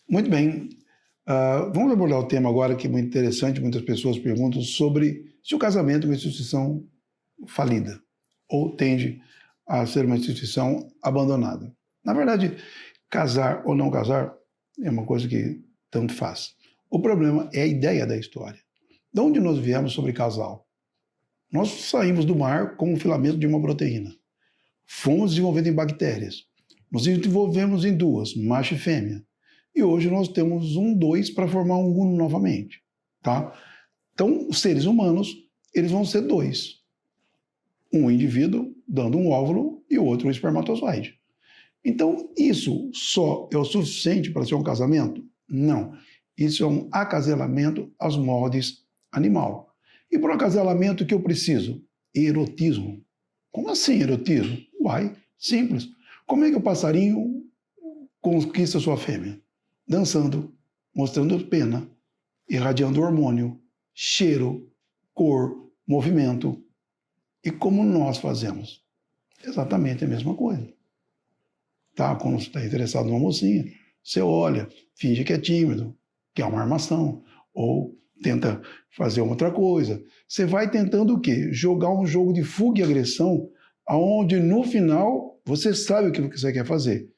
Muito bem. Vamos abordar o tema agora que é muito interessante. Muitas pessoas perguntam sobre se o casamento é uma instituição falida ou tende a ser uma instituição abandonada. Na verdade, casar ou não casar é uma coisa que tanto faz. O problema é a ideia da história. De onde nós viemos sobre casal? Nós saímos do mar com um filamento de uma proteína. Fomos desenvolvendo em bactérias. Nos desenvolvemos em duas, macho e fêmea. E hoje nós temos dois para formar um uno novamente. Tá? Então, os seres humanos, eles vão ser dois. Um indivíduo dando um óvulo e o outro um espermatozoide. Então, isso só é o suficiente para ser um casamento? Não. Isso é um acasalamento aos moldes animal. E para o acasalamento, o que eu preciso? Erotismo. Como assim erotismo? Uai, simples. Como é que o passarinho conquista sua fêmea? Dançando, mostrando pena, irradiando hormônio, cheiro, cor, movimento. E como nós fazemos? Exatamente a mesma coisa. Tá? Quando você está interessado numa mocinha, você olha, finge que é tímido, que é uma armação, ou tenta fazer outra coisa. Você vai tentando o quê? Jogar um jogo de fuga e agressão, onde no final você sabe o que você quer fazer.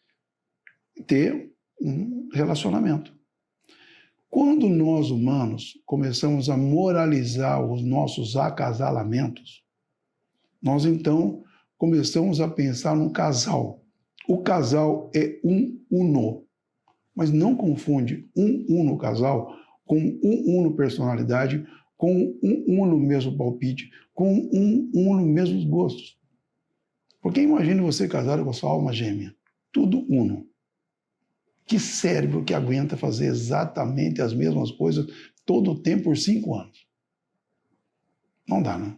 Ter um relacionamento. Quando nós humanos começamos a moralizar os nossos acasalamentos, nós então começamos a pensar num casal. O casal é um uno, mas não confunde um uno casal com um uno personalidade, com um uno mesmo palpite, com um uno mesmos gostos. Porque imagine você casado com a sua alma gêmea, tudo uno. Que cérebro que aguenta fazer exatamente as mesmas coisas todo o tempo por 5 anos? Não dá, né?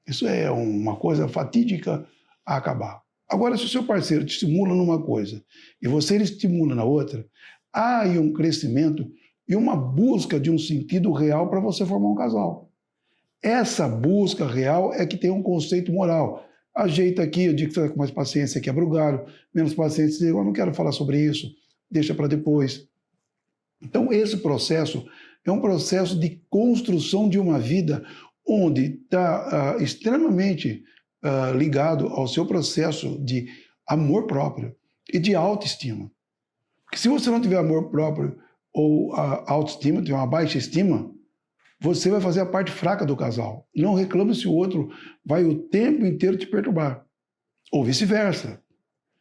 Isso é uma coisa fatídica a acabar. Agora, se o seu parceiro te estimula numa coisa e você estimula na outra, há aí um crescimento e uma busca de um sentido real para você formar um casal. Essa busca real é que tem um conceito moral. Ajeita aqui, eu digo que você está com mais paciência, quebra o galho, menos paciência, eu não quero falar sobre isso, deixa para depois. Então, esse processo é um processo de construção de uma vida onde está extremamente ligado ao seu processo de amor próprio e de autoestima. Porque se você não tiver amor próprio ou autoestima, tiver uma baixa estima, você vai fazer a parte fraca do casal. Não reclame se o outro vai o tempo inteiro te perturbar. Ou vice-versa.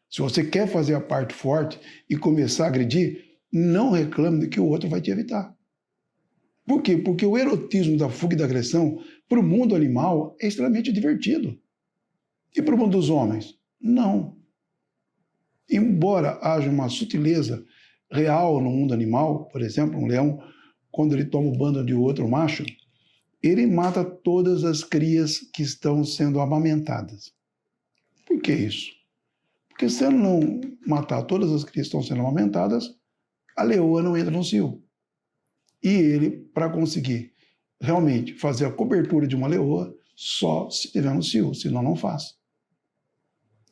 Se você quer fazer a parte forte e começar a agredir, não reclame de que o outro vai te evitar. Por quê? Porque o erotismo da fuga e da agressão para o mundo animal é extremamente divertido. E para o mundo dos homens? Não. Embora haja uma sutileza real no mundo animal, por exemplo, um leão, quando ele toma o bando de outro macho, ele mata todas as crias que estão sendo amamentadas. Por que isso? Porque se ele não matar todas as crias que estão sendo amamentadas, a leoa não entra no cio. E ele, para conseguir realmente fazer a cobertura de uma leoa, só se tiver no cio, senão não faz.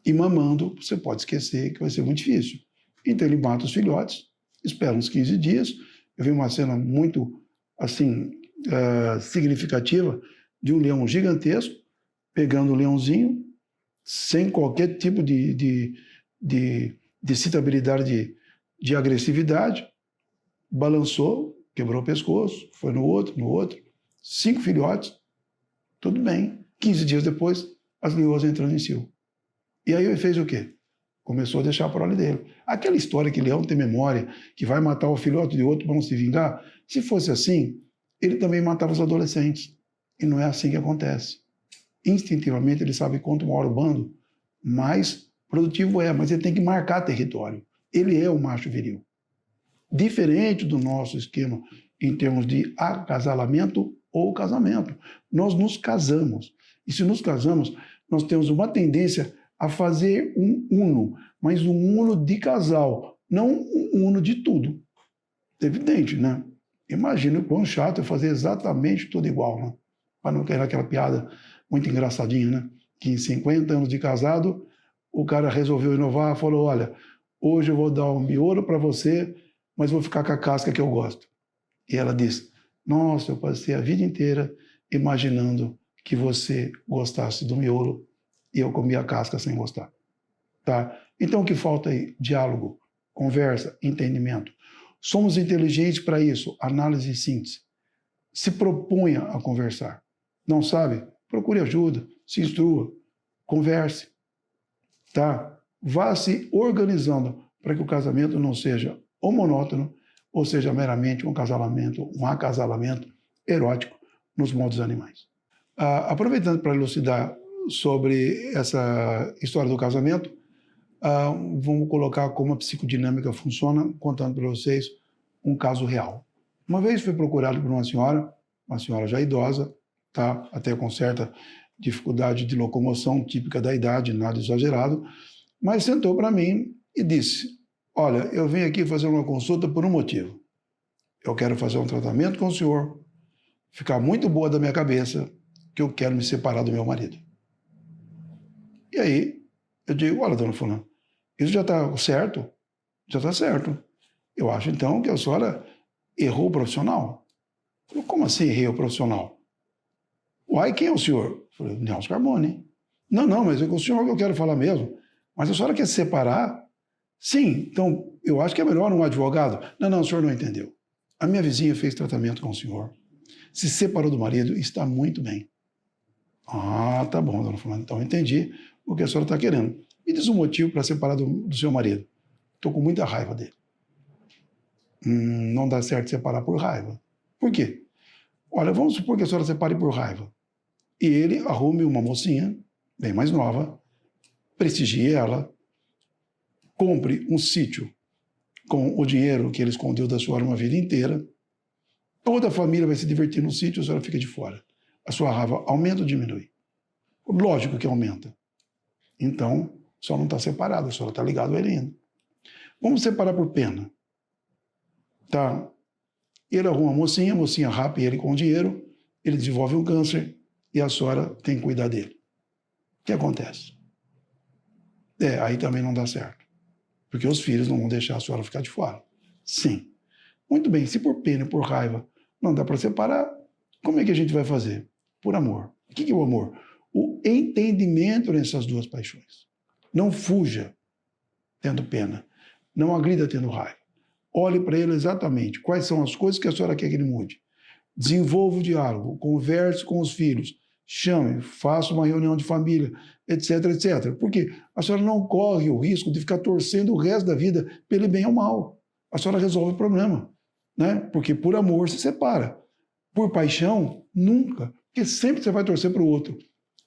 E mamando, você pode esquecer que vai ser muito difícil. Então ele mata os filhotes, espera uns 15 dias. Eu vi uma cena muito, assim, significativa de um leão gigantesco pegando o leãozinho, sem qualquer tipo de citabilidade de agressividade, balançou, quebrou o pescoço, foi no outro, 5 filhotes, tudo bem. 15 dias depois, as leoas entrando em cio. E aí ele fez o quê? Começou a deixar a prole dele. Aquela história que leão tem memória, que vai matar o filhote de outro para não se vingar, se fosse assim, ele também matava os adolescentes. E não é assim que acontece. Instintivamente ele sabe quanto maior o bando, mais produtivo é, mas ele tem que marcar território. Ele é o macho viril. Diferente do nosso esquema em termos de acasalamento ou casamento. Nós nos casamos. E se nos casamos, nós temos uma tendência a fazer um uno, mas um uno de casal, não um uno de tudo. É evidente, né? Imagina o quão chato é fazer exatamente tudo igual, né? Para não querer aquela piada muito engraçadinha, né? Que em 50 anos de casado, o cara resolveu inovar, falou, olha, hoje eu vou dar um miolo para você, mas vou ficar com a casca que eu gosto. E ela diz, nossa, eu passei a vida inteira imaginando que você gostasse do miolo e eu comi a casca sem gostar. Tá? Então, o que falta aí? Diálogo, conversa, entendimento. Somos inteligentes para isso, análise e síntese. Se proponha a conversar. Não sabe? Procure ajuda, se instrua, converse. Tá? Vá se organizando para que o casamento não seja ou monótono, ou seja meramente um acasalamento erótico nos modos animais. Aproveitando para elucidar sobre essa história do casamento, vamos colocar como a psicodinâmica funciona, contando para vocês um caso real. Uma vez fui procurado por uma senhora já idosa, tá? Até com certa dificuldade de locomoção típica da idade, nada exagerado, mas sentou para mim e disse, olha, eu vim aqui fazer uma consulta por um motivo. Eu quero fazer um tratamento com o senhor, ficar muito boa da minha cabeça, que eu quero me separar do meu marido. E aí, eu digo, olha, dona fulana, isso já está certo? Já está certo. Eu acho, então, que a senhora errou o profissional. Eu falei, como assim errei o profissional? Uai, quem é o senhor? Eu falei, Nelson Carbone. Não, mas é com o senhor que eu quero falar mesmo. Mas a senhora quer se separar? Sim, então eu acho que é melhor um advogado. Não, o senhor não entendeu. A minha vizinha fez tratamento com o senhor, se separou do marido e está muito bem. Ah, tá bom, dona fulana, então entendi o que a senhora está querendo. Me diz um motivo para separar do seu marido. Estou com muita raiva dele. Não dá certo separar por raiva. Por quê? Olha, vamos supor que a senhora separe por raiva. E ele arrume uma mocinha, bem mais nova, prestigie ela, compre um sítio com o dinheiro que ele escondeu da senhora uma vida inteira. Toda a família vai se divertir no sítio, a senhora fica de fora. A sua raiva aumenta ou diminui? Lógico que aumenta. Então, a senhora não está separada, a senhora está ligada a ele ainda. Vamos separar por pena. Tá? Ele arruma a mocinha rapa ele com dinheiro, ele desenvolve um câncer e a senhora tem que cuidar dele. O que acontece? Aí também não dá certo. Porque os filhos não vão deixar a senhora ficar de fora. Sim. Muito bem, se por pena e por raiva não dá para separar, como é que a gente vai fazer? Por amor. O que é o amor? O entendimento nessas duas paixões. Não fuja tendo pena. Não agrida tendo raiva. Olhe para ele exatamente quais são as coisas que a senhora quer que ele mude. Desenvolva o diálogo, converse com os filhos, chame, faça uma reunião de família, etc, etc. Porque a senhora não corre o risco de ficar torcendo o resto da vida pelo bem ou mal. A senhora resolve o problema, né? Porque por amor se separa. Por paixão, nunca. Porque sempre você vai torcer para o outro.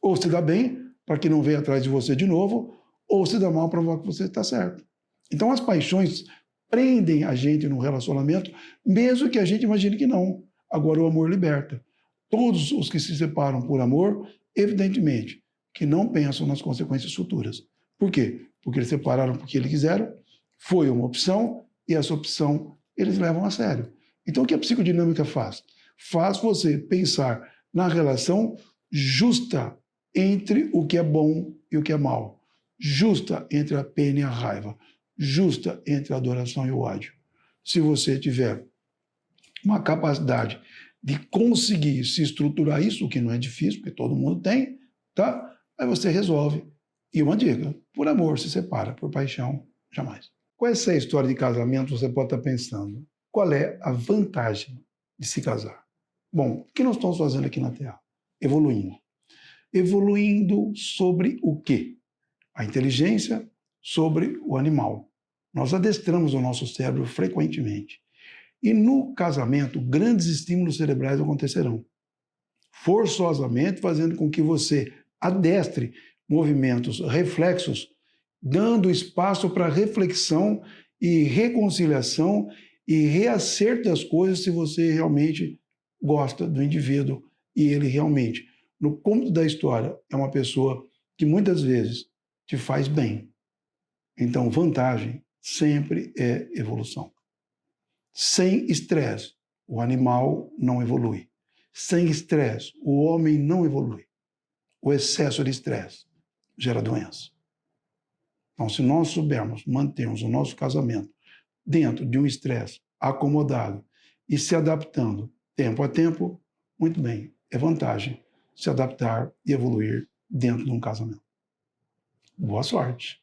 Ou se dá bem, para que não venha atrás de você de novo, ou se dá mal para provar que você está certo. Então as paixões prendem a gente no relacionamento, mesmo que a gente imagine que não. Agora o amor liberta. Todos os que se separam por amor, evidentemente, que não pensam nas consequências futuras. Por quê? Porque eles separaram porque eles quiseram, foi uma opção, e essa opção eles levam a sério. Então o que a psicodinâmica faz? Faz você pensar na relação justa entre o que é bom e o que é mal. Justa entre a pena e a raiva. Justa entre a adoração e o ódio. Se você tiver uma capacidade de conseguir se estruturar isso, o que não é difícil, porque todo mundo tem, tá? Aí você resolve. E uma dica, por amor se separa, por paixão, jamais. Com essa história de casamento, você pode estar pensando, qual é a vantagem de se casar? Bom, o que nós estamos fazendo aqui na Terra? Evoluindo. Evoluindo sobre o quê? A inteligência sobre o animal. Nós adestramos o nosso cérebro frequentemente. E no casamento, grandes estímulos cerebrais acontecerão, forçosamente fazendo com que você adestre movimentos reflexos, dando espaço para reflexão e reconciliação e reacerto das coisas se você realmente gosta do indivíduo e ele realmente, no cômodo da história, é uma pessoa que muitas vezes te faz bem. Então, vantagem sempre é evolução. Sem estresse, o animal não evolui. Sem estresse, o homem não evolui. O excesso de estresse gera doença. Então, se nós soubermos mantermos o nosso casamento dentro de um estresse acomodado e se adaptando tempo a tempo, muito bem, é vantagem se adaptar e evoluir dentro de um casamento. Boa sorte!